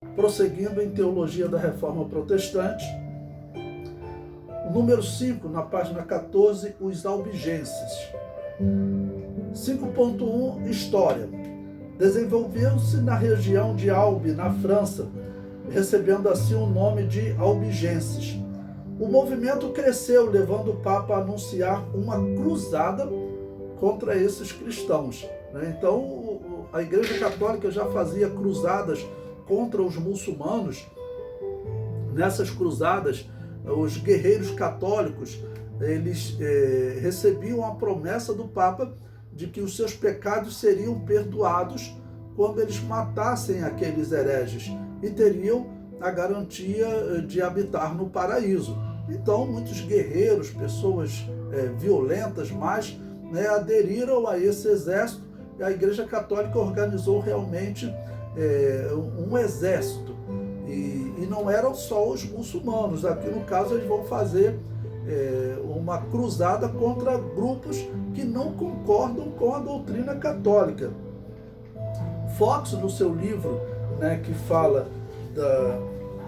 Prosseguindo em Teologia da Reforma Protestante, número 5, na página 14, os albigenses. 5.1, História. Desenvolveu-se na região de Albi, na França, recebendo assim o nome de albigenses. O movimento cresceu, levando o Papa a anunciar uma cruzada contra esses cristãos. Então, a Igreja Católica já fazia cruzadas contra os muçulmanos. Nessas cruzadas, os guerreiros católicos, eles recebiam a promessa do Papa de que os seus pecados seriam perdoados quando eles matassem aqueles hereges e teriam a garantia de habitar no paraíso. Então, muitos guerreiros, pessoas violentas, mas aderiram a esse exército, e a Igreja Católica organizou realmente um exército. E não eram só os muçulmanos. Aqui no caso eles vão fazer uma cruzada contra grupos que não concordam com a doutrina católica. Fox, no seu livro, que fala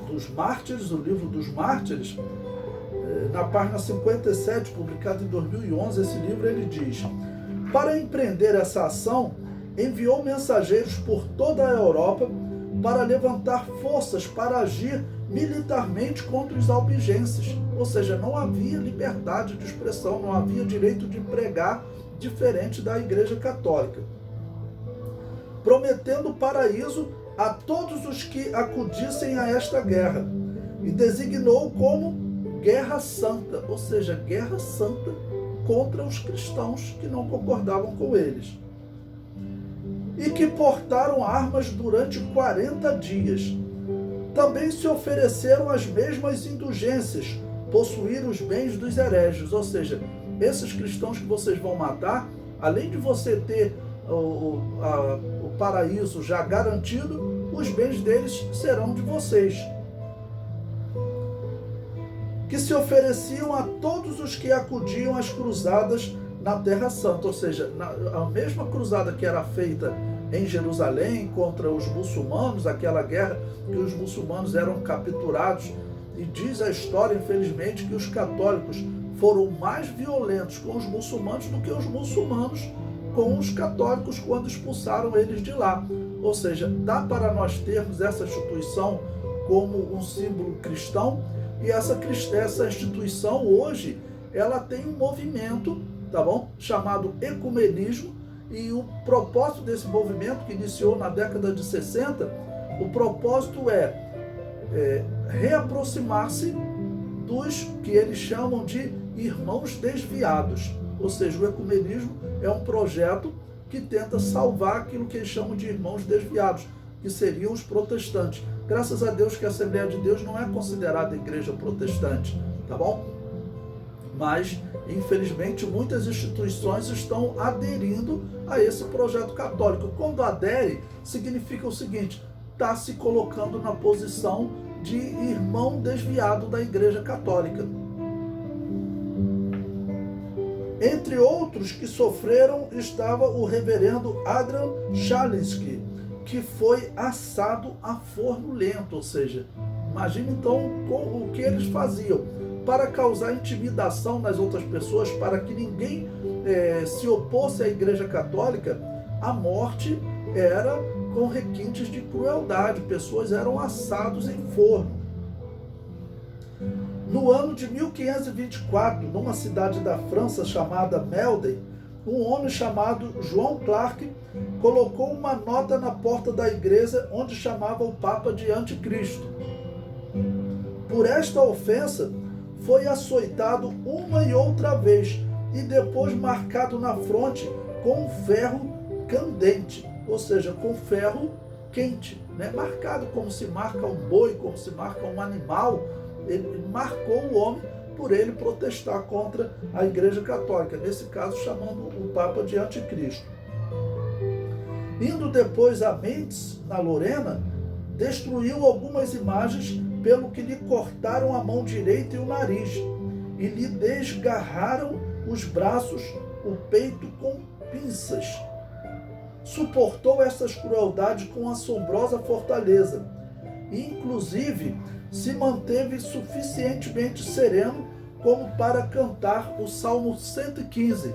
dos mártires, o livro dos mártires, na página 57, publicado em 2011, esse livro ele diz: para empreender essa ação, enviou mensageiros por toda a Europa para levantar forças para agir militarmente contra os albigenses. Ou seja, não havia liberdade de expressão, não havia direito de pregar diferente da Igreja Católica. Prometendo o paraíso a todos os que acudissem a esta guerra, e designou como Guerra Santa, ou seja, Guerra Santa contra os cristãos que não concordavam com eles, e que portaram armas durante 40 dias. Também se ofereceram as mesmas indulgências, possuir os bens dos hereges, ou seja, esses cristãos que vocês vão matar, além de você ter o paraíso já garantido, os bens deles serão de vocês. Que se ofereciam a todos os que acudiam às cruzadas na Terra Santa, ou seja, a mesma cruzada que era feita em Jerusalém contra os muçulmanos, aquela guerra que os muçulmanos eram capturados, e diz a história, infelizmente, que os católicos foram mais violentos com os muçulmanos do que os muçulmanos com os católicos quando expulsaram eles de lá. Ou seja, dá para nós termos essa instituição como um símbolo cristão, e essa instituição hoje, ela tem um movimento, tá bom? Chamado ecumenismo, e o propósito desse movimento, que iniciou na década de 60, o propósito é reaproximar-se dos que eles chamam de irmãos desviados. Ou seja, o ecumenismo é um projeto que tenta salvar aquilo que eles chamam de irmãos desviados, que seriam os protestantes. Graças a Deus que a Assembleia de Deus não é considerada igreja protestante, tá bom? Mas, infelizmente, muitas instituições estão aderindo a esse projeto católico. Quando adere, significa o seguinte: está se colocando na posição de irmão desviado da Igreja Católica. Entre outros que sofreram estava o reverendo Adrian Chalinski, que foi assado a forno lento. Ou seja, imagine então o que eles faziam para causar intimidação nas outras pessoas, para que ninguém se opôsse à Igreja Católica. A morte era com requintes de crueldade, pessoas eram assados em forno. No ano de 1524, numa cidade da França chamada Melden, um homem chamado João Clark colocou uma nota na porta da igreja onde chamava o Papa de Anticristo. Por esta ofensa, foi açoitado uma e outra vez e depois marcado na fronte com um ferro candente, ou seja, com ferro quente, marcado como se marca um boi, como se marca um animal. Ele marcou o homem por ele protestar contra a Igreja Católica, nesse caso chamando o Papa de Anticristo. Indo depois a Mendes, na Lorena, destruiu algumas imagens, pelo que lhe cortaram a mão direita e o nariz, e lhe desgarraram os braços, o peito com pinças. Suportou estas crueldades com assombrosa fortaleza, e inclusive se manteve suficientemente sereno como para cantar o Salmo 115,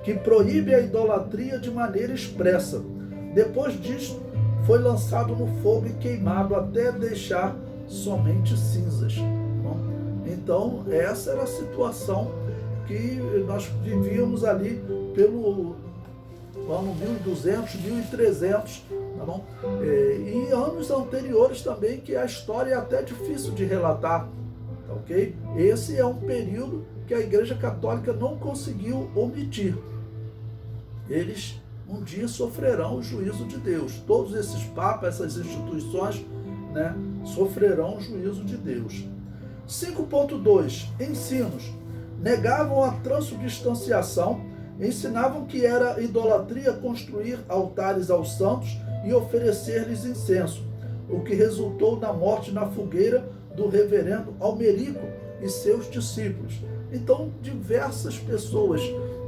que proíbe a idolatria de maneira expressa. Depois disso, foi lançado no fogo e queimado até deixar somente cinzas. Então, essa era a situação que nós vivíamos ali pelo ano 1200, 1300, tá bom? E anos anteriores também, que a história é até difícil de relatar, tá ok? Esse é um período que a Igreja Católica não conseguiu omitir. Eles um dia sofrerão o juízo de Deus. Todos esses papas, essas instituições, né, sofrerão o juízo de Deus. 5.2. Ensinos. Negavam a transubstanciação, ensinavam que era idolatria construir altares aos santos e oferecer-lhes incenso, o que resultou na morte na fogueira do reverendo Almerico e seus discípulos. Então, diversas pessoas,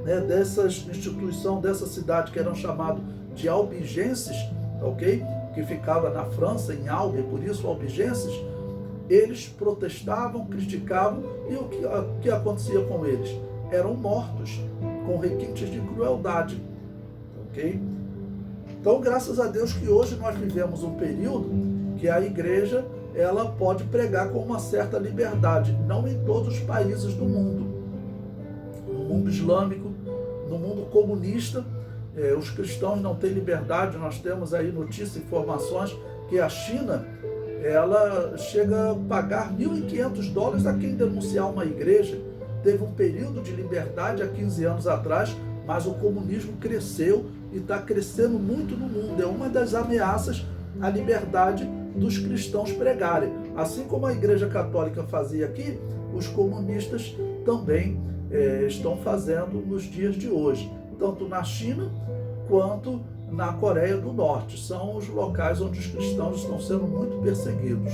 né, dessas instituições, dessa cidade que eram chamados de albigenses, ok? Que ficava na França, em Albi, por isso albigenses, eles protestavam, criticavam, e o que acontecia com eles? Eram mortos, com requintes de crueldade, ok? Então, graças a Deus que hoje nós vivemos um período que a igreja, ela pode pregar com uma certa liberdade, não em todos os países do mundo. No mundo islâmico, no mundo comunista, os cristãos não têm liberdade. Nós temos aí notícias, informações que a China, ela chega a pagar $1.500 a quem denunciar uma igreja. Teve um período de liberdade há 15 anos atrás, mas o comunismo cresceu e está crescendo muito no mundo. É uma das ameaças à liberdade dos cristãos pregarem. Assim como a Igreja Católica fazia aqui, os comunistas também estão fazendo nos dias de hoje, tanto na China quanto na Coreia do Norte. São os locais onde os cristãos estão sendo muito perseguidos.